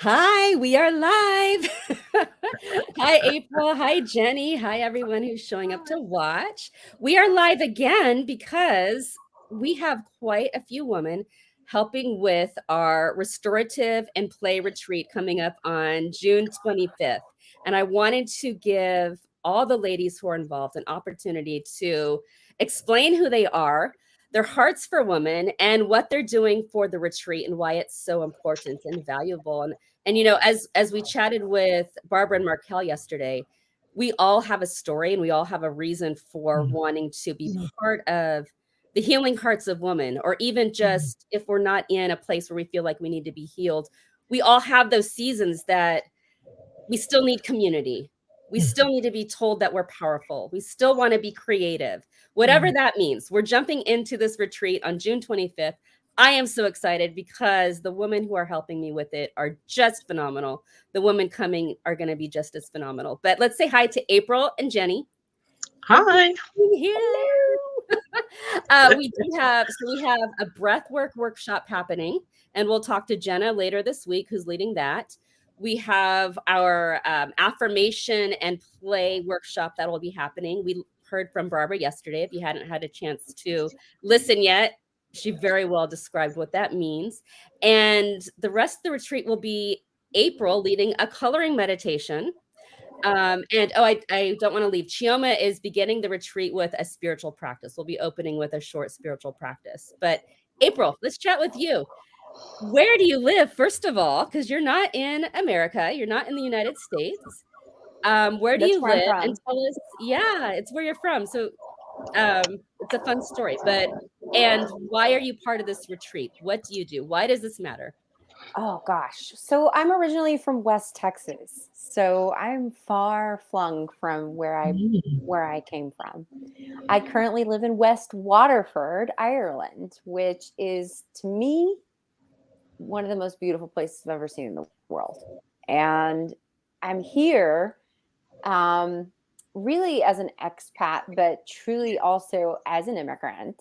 Hi, we are live. Hi, April. Hi, Jenny. Hi, everyone who's showing up to watch. We are live again because we have quite a few women helping with our restorative and play retreat coming up on June 25th. And I wanted to give all the ladies who are involved an opportunity to explain who they are, their hearts for women, and what they're doing for the retreat and why it's so important and valuable. And as we chatted with Barbara and Markel yesterday, we all have a story and we all have a reason for wanting to be part of the healing hearts of women, or even just if we're not in a place where we feel like we need to be healed, we all have those seasons that we still need community. We still need to be told that we're powerful. We still want to be creative, whatever that means. We're jumping into this retreat on June 25th. I am so excited because the women who are helping me with it are just phenomenal. The women coming are going to be just as phenomenal. But let's say hi to April and Jenny. Hi. Here. We have a breathwork workshop happening, and we'll talk to Jenna later this week, who's leading that. We have our affirmation and play workshop that will be happening. We heard from Barbara yesterday. If you hadn't had a chance to listen yet, she very well described what that means. And the rest of the retreat will be April leading a coloring meditation. I don't want to leave. Chioma is beginning the retreat with a spiritual practice. We'll be opening with a short spiritual practice. But April, let's chat with you. Where do you live, first of all? Because you're not in America, you're not in the United States. Where do That's you where I'm live? And from. tell us, yeah, it's where you're from. So it's a fun story. And why are you part of this retreat? What do you do? Why does this matter? Oh gosh. So I'm originally from West Texas. So I'm far flung from where I came from. I currently live in West Waterford, Ireland, which is to me one of the most beautiful places I've ever seen in the world. And I'm here um, really as an expat, but truly also as an immigrant.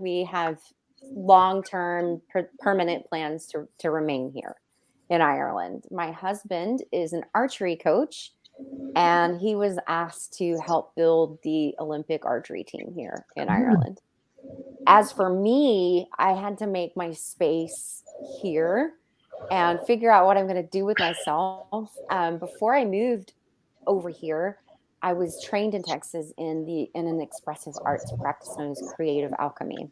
We have long-term permanent plans to remain here in Ireland. My husband is an archery coach, and he was asked to help build the Olympic archery team here in Ireland. As for me, I had to make my space here and figure out what I'm going to do with myself. Before I moved over here, I was trained in Texas in an expressive arts practice known as creative alchemy.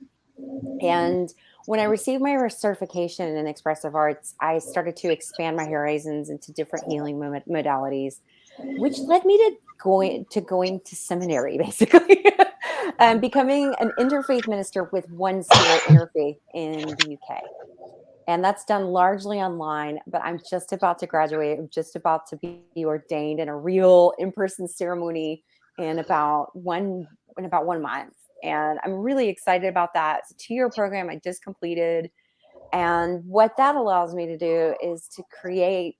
And when I received my certification in expressive arts, I started to expand my horizons into different healing modalities, which led me to going to seminary, basically, and becoming an interfaith minister with One Spirit Interfaith in the UK. And that's done largely online, but I'm just about to graduate. I'm just about to be ordained in a real in-person ceremony in about 1 month. And I'm really excited about that. It's a 2-year program I just completed. And what that allows me to do is to create.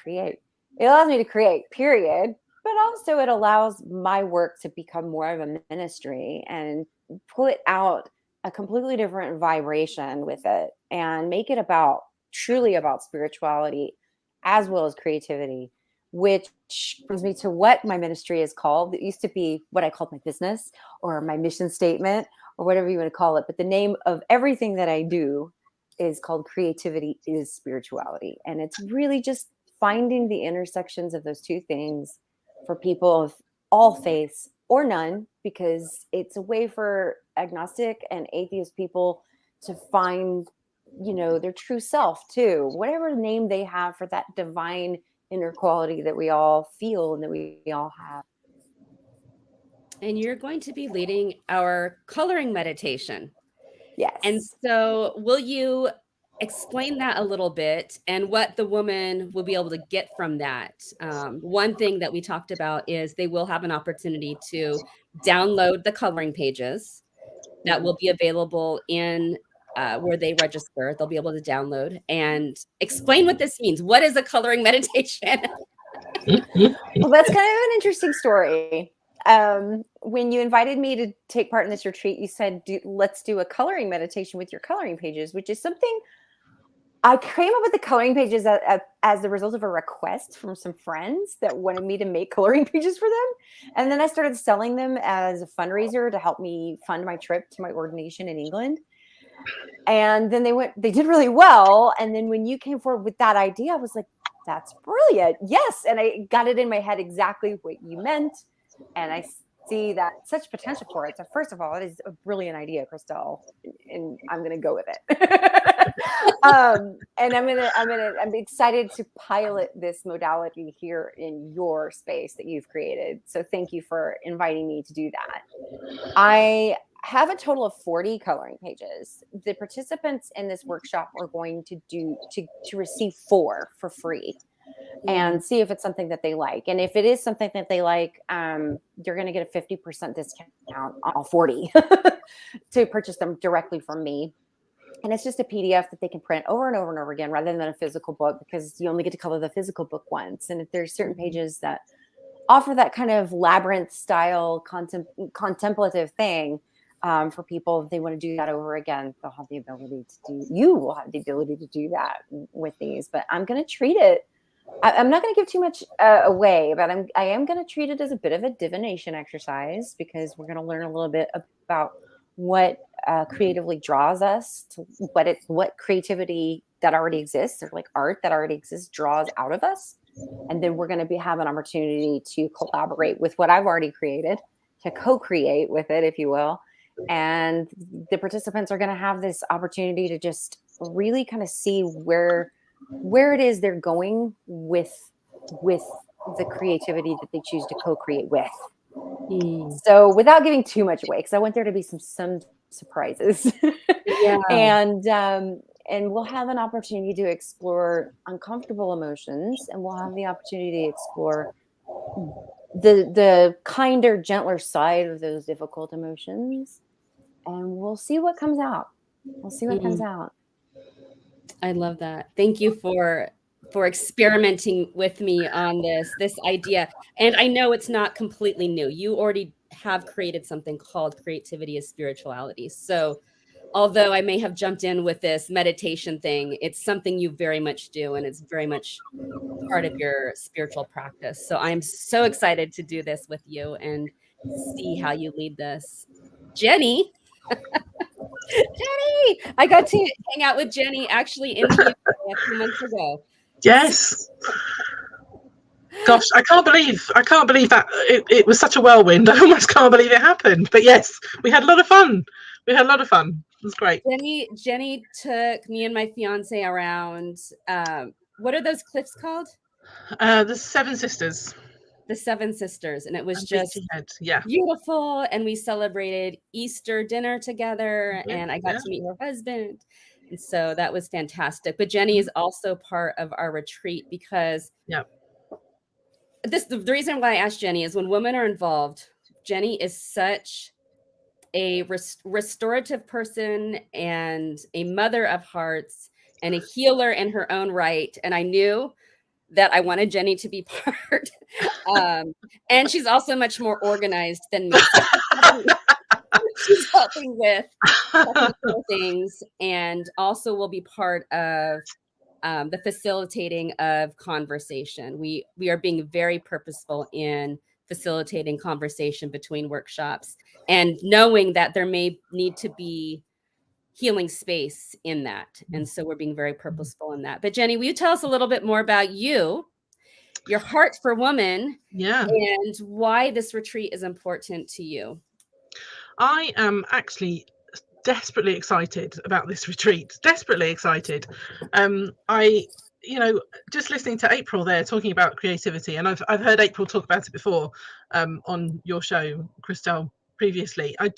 It allows me to create, period. But also it allows my work to become more of a ministry and put out a completely different vibration with it and make it about truly about spirituality as well as creativity, which brings me to what my ministry is called. It used to be what I called my business or my mission statement or whatever you want to call it. But the name of everything that I do is called Creativity is Spirituality. And it's really just finding the intersections of those two things for people of all faiths or none, because it's a way for agnostic and atheist people to find, their true self too, whatever name they have for that divine inner quality that we all feel and that we all have. And you're going to be leading our coloring meditation. And Yes. so, will you explain that a little bit and what the woman will be able to get from that? One thing that we talked about is they will have an opportunity to download the coloring pages that will be available in where they register. They'll be able to download and explain what this means. What is a coloring meditation? Well, that's kind of an interesting story. When you invited me to take part in this retreat, you said, let's do a coloring meditation with your coloring pages, which is something I came up with the coloring pages as the result of a request from some friends that wanted me to make coloring pages for them. And then I started selling them as a fundraiser to help me fund my trip to my ordination in England. And then they did really well. And then when you came forward with that idea, I was like, that's brilliant. Yes. And I got it in my head exactly what you meant. And I see that such potential for it. So first of all, it is a brilliant idea, Christelle, and I'm going to go with it. And I'm excited to pilot this modality here in your space that you've created. So thank you for inviting me to do that. I have a total of 40 coloring pages. The participants in this workshop are going to receive 4 for free and see if it's something that they like. And if it is something that they like, you're going to get a 50% discount on all 40 to purchase them directly from me. And it's just a PDF that they can print over and over and over again rather than a physical book, because you only get to color the physical book once. And if there's certain pages that offer that kind of labyrinth style contemplative thing, for people, if they want to do that over again, they'll have the ability to do. You will have the ability to do that with these. But I'm going to treat it. I'm not going to give too much away, but I am going to treat it as a bit of a divination exercise, because we're going to learn a little bit about what creatively draws us to what creativity that already exists, or like art that already exists, draws out of us. And then we're going to have an opportunity to collaborate with what I've already created, to co-create with it, if you will. And the participants are going to have this opportunity to just really kind of see where it is they're going with the creativity that they choose to co-create with. So without giving too much away, because I want there to be some surprises. Yeah. And we'll have an opportunity to explore uncomfortable emotions, and we'll have the opportunity to explore the kinder, gentler side of those difficult emotions. And we'll see what comes out. Comes out. I love that. Thank you for experimenting with me on this idea. And I know it's not completely new. You already have created something called Creativity as Spirituality. So although I may have jumped in with this meditation thing, it's something you very much do, and it's very much part of your spiritual practice. So I'm so excited to do this with you and see how you lead this. Jenni, I got to hang out with Jenni actually in the UK a few months ago. Yes. Gosh, I can't believe that it was such a whirlwind. I almost can't believe it happened. But yes, we had a lot of fun. It was great. Jenni took me and my fiance around. What are those cliffs called? The Seven Sisters. The Seven Sisters, and it was just yeah, beautiful. And we celebrated Easter dinner together, and I got to meet her husband, and so that was fantastic. But Jenni is also part of our retreat, because the reason why I asked Jenni is when women are involved, Jenni is such a restorative person and a mother of hearts and a healer in her own right. And I knew that I wanted Jenni to be part. And she's also much more organized than me. So she's helping with technical things, and also will be part of the facilitating of conversation. We are being very purposeful in facilitating conversation between workshops, and knowing that there may need to be healing space in that. And so we're being very purposeful in that. But Jenni, will you tell us a little bit more about you, your heart for woman, and why this retreat is important to you? I am actually desperately excited about this retreat. Desperately excited. Just listening to April there talking about creativity, and I've heard April talk about it before on your show, Christelle, previously. I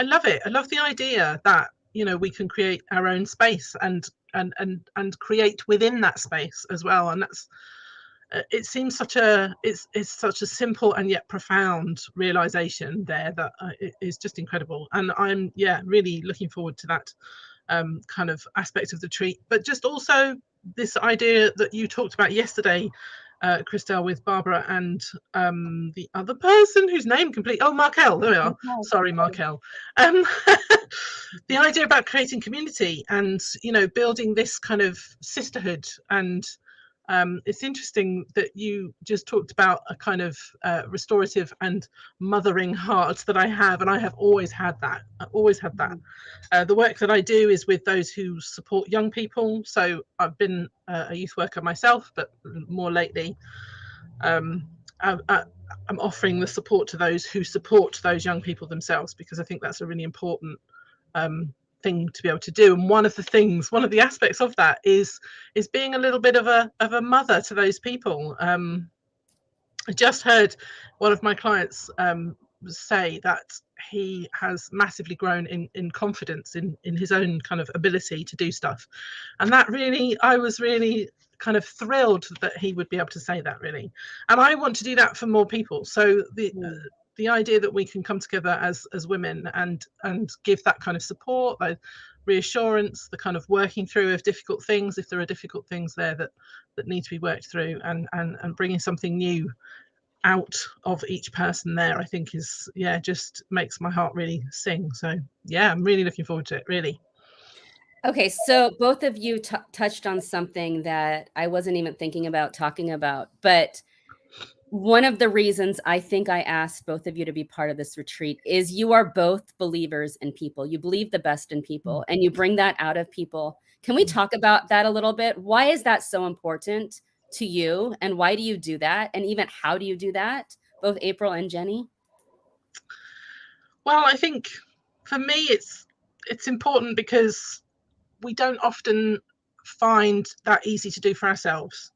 love it. I love the idea that we can create our own space and create within that space as well. And that's it seems such a simple and yet profound realization there that is just incredible. And I'm really looking forward to that kind of aspect of the treat, but just also this idea that you talked about yesterday, Christelle with Barbara and the other person whose name Markel, there we are. Sorry, Markel. The idea about creating community and, you know, building this kind of sisterhood. And it's interesting that you just talked about a kind of restorative and mothering heart that I have, and I have always had that. The work that I do is with those who support young people. So I've been a youth worker myself, but more lately I'm offering the support to those who support those young people themselves, because I think that's a really important thing to be able to do. And one of the aspects of that is being a little bit of a mother to those people. I just heard one of my clients say that he has massively grown in confidence in his own kind of ability to do stuff, and that really, I was really kind of thrilled that he would be able to say that, really. And I want to do that for more people. So the idea that we can come together as women and give that kind of support, like reassurance, the kind of working through of difficult things, if there are difficult things there that need to be worked through, and bringing something new out of each person there, I think is, yeah, just makes my heart really sing. So yeah, I'm really looking forward to it, really. Okay, so both of you touched on something that I wasn't even thinking about talking about, but one of the reasons I think I asked both of you to be part of this retreat is you are both believers in people. You believe the best in people, and you bring that out of people. Can we talk about that a little bit? Why is that so important to you, and why do you do that? And even how do you do that? Both April and Jenny? Well, I think for me, it's important because we don't often find that easy to do for ourselves.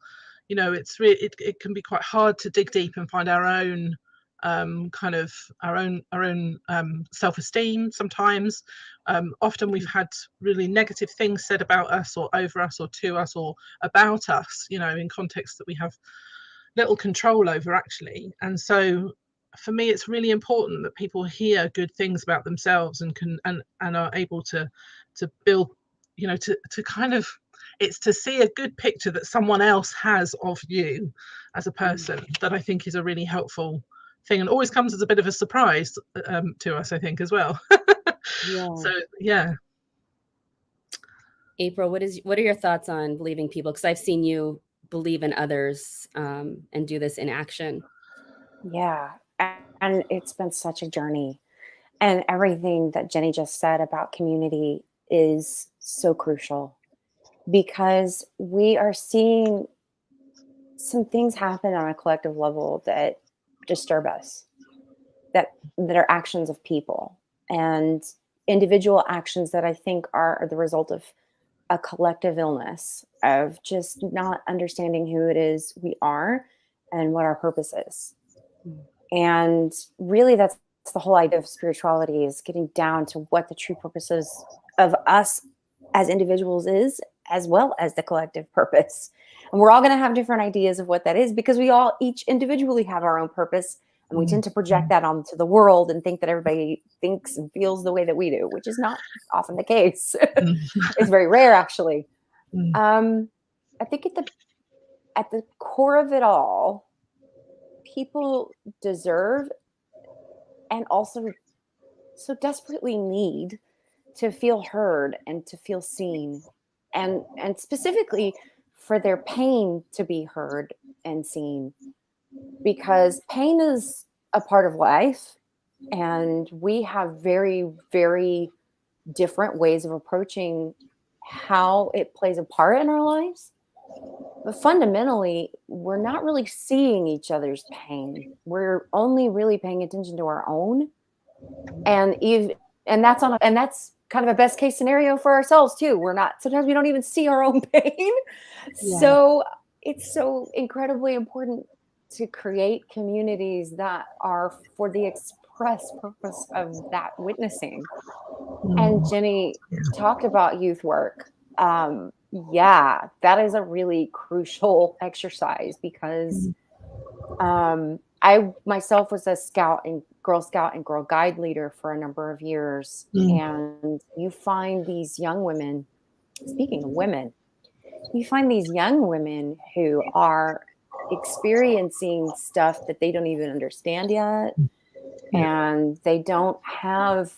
You know, it can be quite hard to dig deep and find our own kind of our own self-esteem sometimes. Often we've had really negative things said about us or over us or to us or about us, you know, in contexts that we have little control over, actually. And so for me, it's really important that people hear good things about themselves and can and are able to build, you know, to kind of, it's to see a good picture that someone else has of you as a person, that I think is a really helpful thing, and always comes as a bit of a surprise to us, I think, as well. Yeah. So yeah. April, what are your thoughts on believing people? Because I've seen you believe in others and do this in action. Yeah. And it's been such a journey. And everything that Jenny just said about community is so crucial, because we are seeing some things happen on a collective level that disturb us, that are actions of people and individual actions that I think are the result of a collective illness, of just not understanding who it is we are and what our purpose is. And really, that's the whole idea of spirituality, is getting down to what the true purposes of us as individuals is, as well as the collective purpose. And we're all going to have different ideas of what that is, because we all each individually have our own purpose, and we tend to project that onto the world and think that everybody thinks and feels the way that we do, which is not often the case. It's very rare, actually. I think at the core of it all, people deserve and also so desperately need to feel heard and to feel seen, and specifically for their pain to be heard and seen, because pain is a part of life, and we have very, very different ways of approaching how it plays a part in our lives. But fundamentally, we're not really seeing each other's pain. We're only really paying attention to our own. And that's kind of a best case scenario for ourselves too. Sometimes we don't even see our own pain. Yeah. So it's so incredibly important to create communities that are for the express purpose of that witnessing. And Jenny talked about youth work. Yeah, that is a really crucial exercise, because I myself was a Scout and Girl Guide leader for a number of years. And you find these young women, speaking of women, you find these young women who are experiencing stuff that they don't even understand yet. And they don't have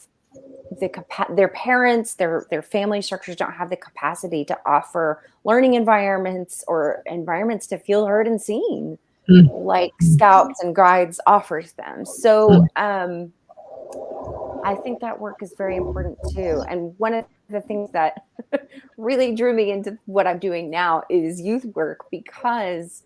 their parents, their family structures don't have the capacity to offer learning environments or environments to feel heard and seen like Scouts and Guides offers them. So I think that work is very important too. And one of the things that really drew me into what I'm doing now is youth work, because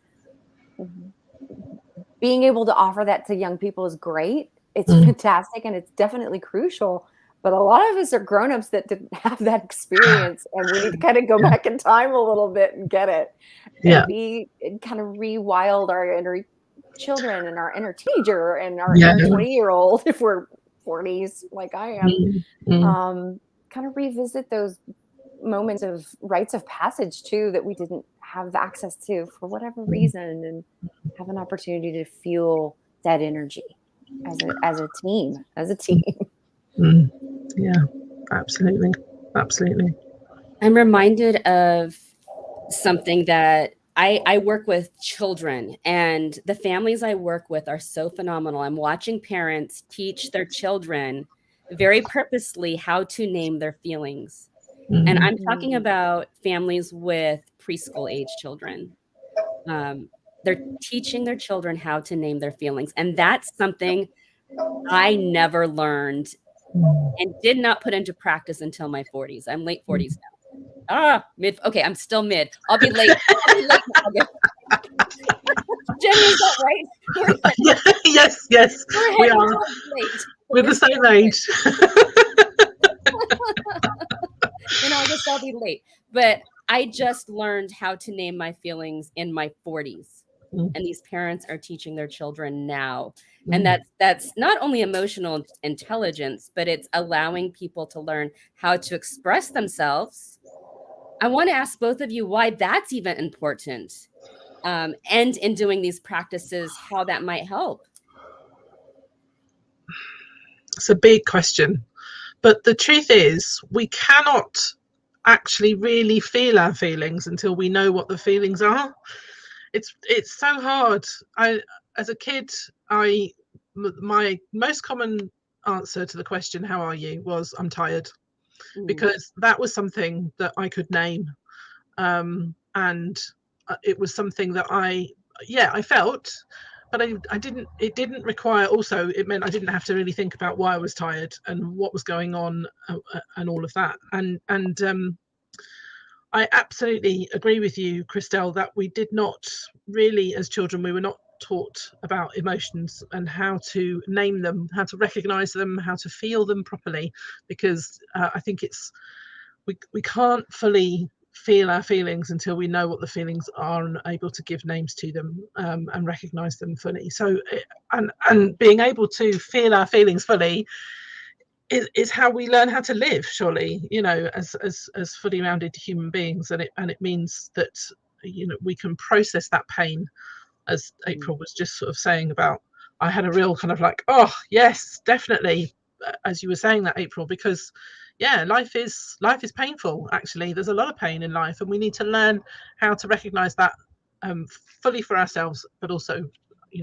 being able to offer that to young people is great. It's fantastic, and it's definitely crucial. But a lot of us are grown-ups that didn't have that experience, and we need to kind of go back in time a little bit and get it, and kind of rewild our inner children and our inner teenager and our inner 20-year-old, if we're 40s like I am, kind of revisit those moments of rites of passage too that we didn't have access to for whatever reason, and have an opportunity to feel that energy as a team. Yeah, absolutely. I'm reminded of something that I work with children, and the families I work with are so phenomenal. I'm watching parents teach their children very purposely how to name their feelings. And I'm talking about families with preschool age children. They're teaching their children how to name their feelings. And that's something I never learned and did not put into practice until my 40s. I'm late 40s now. Okay, I'm still mid. I'll be late. In August. Jenny, is that right? Yes. We are. We're the same age. In August, I'll be late. But I just learned how to name my feelings in my 40s. And these parents are teaching their children now. And that's not only emotional intelligence, but it's allowing people to learn how to express themselves. I want to ask both of you why that's even important. And in doing these practices, how that might help. It's a big question. But the truth is, we cannot actually really feel our feelings until we know what the feelings are. It's so hard. As a kid, my most common answer to the question, how are you, was I'm tired, because that was something that I could name. And it was something that I felt, but it didn't require, also it meant I didn't have to really think about why I was tired and what was going on and all of that. And I absolutely agree with you, Christelle, that we did not really, as children, we were not taught about emotions and how to name them, how to recognize them, how to feel them properly, because I think we can't fully feel our feelings until we know what the feelings are and able to give names to them and recognize them fully. So and being able to feel our feelings fully is how we learn how to live, surely, as fully rounded human beings. And it means that we can process that pain, as April was just sort of saying about. I had a real kind of like, oh yes, definitely, as you were saying that, April, because life is painful. Actually, there's a lot of pain in life, and we need to learn how to recognize that fully for ourselves, but also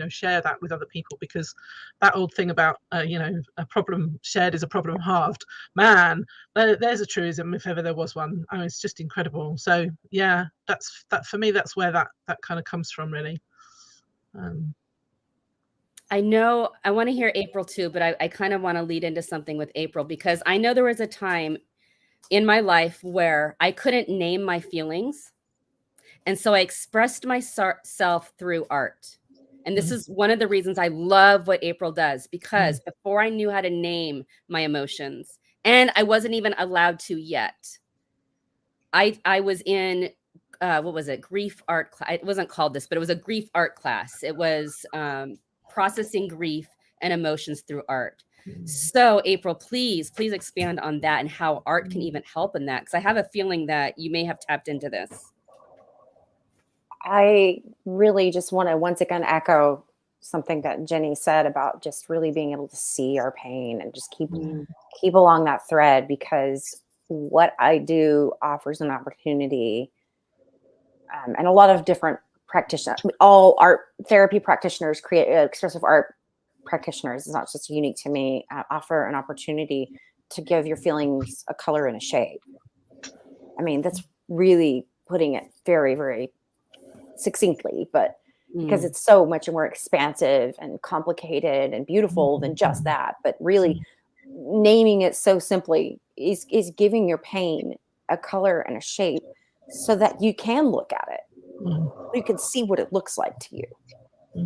share that with other people, because that old thing about a problem shared is a problem halved, man, there's a truism if ever there was one. I mean, it's just incredible. So that's for me, that's where that kind of comes from, really. I know I want to hear April too, but I kind of want to lead into something with April, because I know there was a time in my life where I couldn't name my feelings. And so I expressed myself through art. And this is one of the reasons I love what April does, because before I knew how to name my emotions, and I wasn't even allowed to yet, I was in, what was it? Grief art class. It wasn't called this, but it was a grief art class. It was processing grief and emotions through art. So April, please expand on that and how art can even help in that, because I have a feeling that you may have tapped into this. I really just want to once again echo something that Jenny said about just really being able to see our pain and just keep along that thread, because what I do offers an opportunity and a lot of different practitioner, all art therapy practitioners, expressive art practitioners, is not just unique to me, offer an opportunity to give your feelings a color and a shape. I mean, that's really putting it very, very succinctly, but because it's so much more expansive and complicated and beautiful than just that, but really naming it so simply is giving your pain a color and a shape so that you can look at it. You can see what it looks like to you.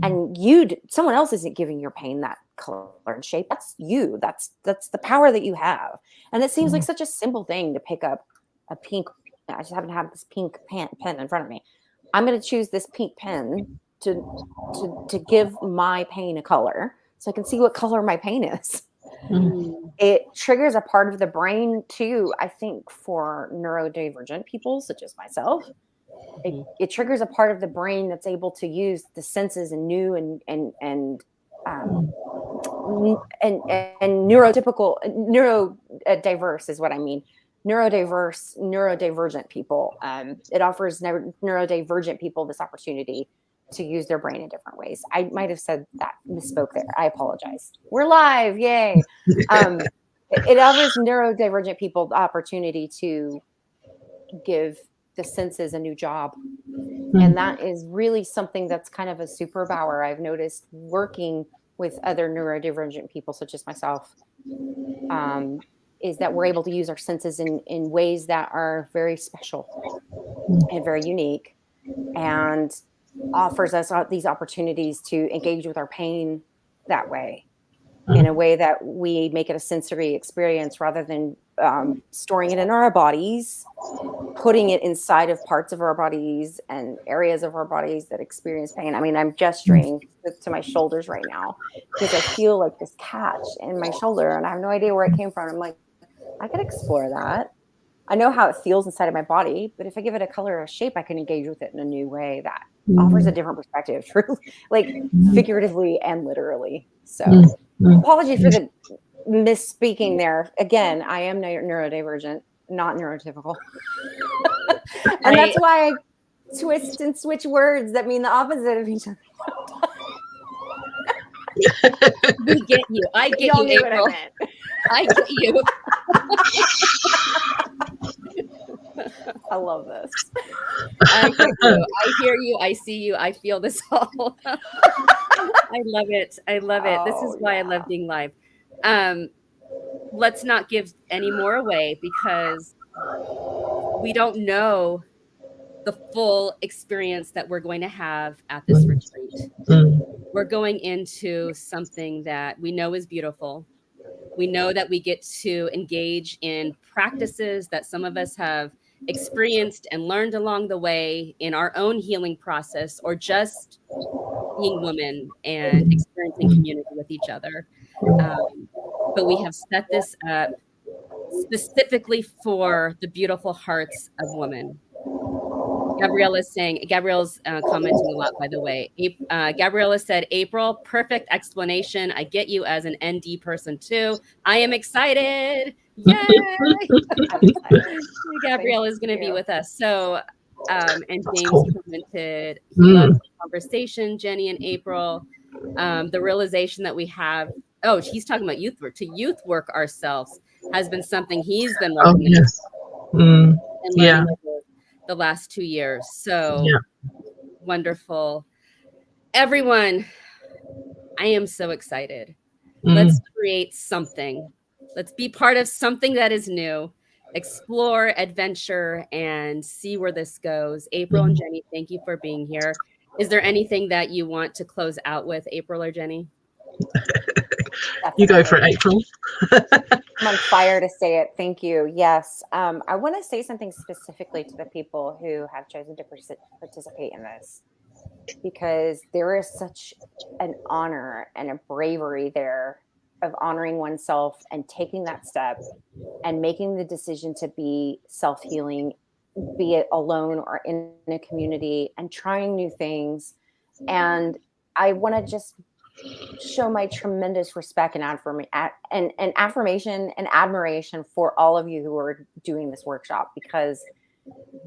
And someone else isn't giving your pain that color and shape. That's you. That's the power that you have. And it seems like such a simple thing to pick up a pink. I just happen to have this pink pen in front of me. I'm going to choose this pink pen to give my pain a color so I can see what color my pain is. It triggers a part of the brain too, I think, for neurodivergent people such as myself. It triggers a part of the brain that's able to use the senses in new and neurodiverse is what I mean. Neurodivergent people. It offers neurodivergent people this opportunity to use their brain in different ways. I might have said that, misspoke there. I apologize. We're live, yay! It offers neurodivergent people the opportunity to give the senses a new job. And that is really something that's kind of a superpower I've noticed working with other neurodivergent people such as myself, is that we're able to use our senses in ways that are very special and very unique, and offers us these opportunities to engage with our pain that way, in a way that we make it a sensory experience rather than storing it in our bodies, putting it inside of parts of our bodies and areas of our bodies that experience pain. I mean, I'm gesturing to my shoulders right now because I feel like this catch in my shoulder and I have no idea where it came from. I'm like, I could explore that. I know how it feels inside of my body, but if I give it a color or a shape, I can engage with it in a new way that offers a different perspective, like figuratively and literally. So apology for the misspeaking there. Again, I am neurodivergent, not neurotypical. And that's why I twist and switch words that mean the opposite of each other. We get you. I get Y'all you, knew April. what I meant. I get you. I love this. I get you. I hear you. I see you. I feel this all. I love it. I love it. This is why I love being live. Let's not give any more away because we don't know the full experience that we're going to have at this retreat. We're going into something that we know is beautiful. We know that we get to engage in practices that some of us have experienced and learned along the way in our own healing process, or just being women and experiencing community with each other. But we have set this up specifically for the beautiful hearts of women. Gabriella's commenting a lot, by the way. Gabriella said, April, perfect explanation. I get you as an ND person too. I am excited. Yay! Gabriella is going to be with us. So, and James commented, he loves the conversation, Jenny and April. The realization that we have, he's talking about youth work. To youth work ourselves has been something he's been working on and learning over the last 2 years. So wonderful. Everyone, I am so excited. Let's create something. Let's be part of something that is new. Explore, adventure, and see where this goes. April and Jenny, thank you for being here. Is there anything that you want to close out with, April or Jenny? You go for it, April. I'm on fire to say it. Thank you. Yes. I want to say something specifically to the people who have chosen to participate in this, because there is such an honor and a bravery there of honoring oneself and taking that step and making the decision to be self-healing, be it alone or in a community, and trying new things. And I want to just show my tremendous respect and affirmation and admiration for all of you who are doing this workshop, because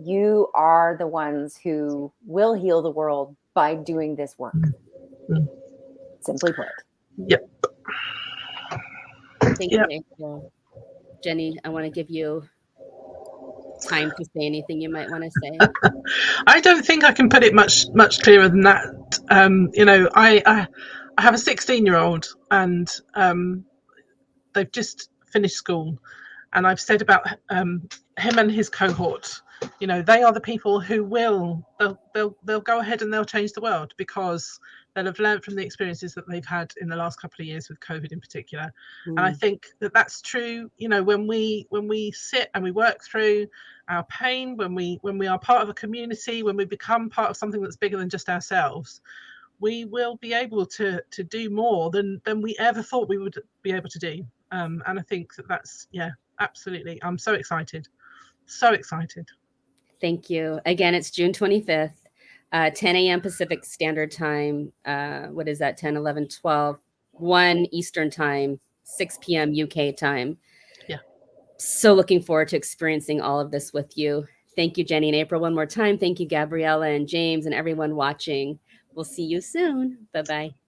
You are the ones who will heal the world by doing this work. Simply put. Yep. Thank you, April. Jenni, I want to give you time to say anything you might want to say. I don't think I can put it much clearer than that. I have a 16-year-old, and they've just finished school, and I've said about him and his cohort. They are the people who they'll go ahead and they'll change the world, because they'll have learned from the experiences that they've had in the last couple of years with COVID in particular. And I think that that's true. When we sit and we work through our pain, when we are part of a community, when we become part of something that's bigger than just ourselves, we will be able to do more than we ever thought we would be able to do. And I think that's, absolutely. I'm so excited. So excited. Thank you. Again, it's June 25th, 10 a.m. Pacific Standard Time. What is that? 10, 11, 12, 1 Eastern Time, 6 p.m. UK time. Yeah. So looking forward to experiencing all of this with you. Thank you, Jenni and April, one more time. Thank you, Gabriella and James and everyone watching. We'll see you soon. Bye-bye.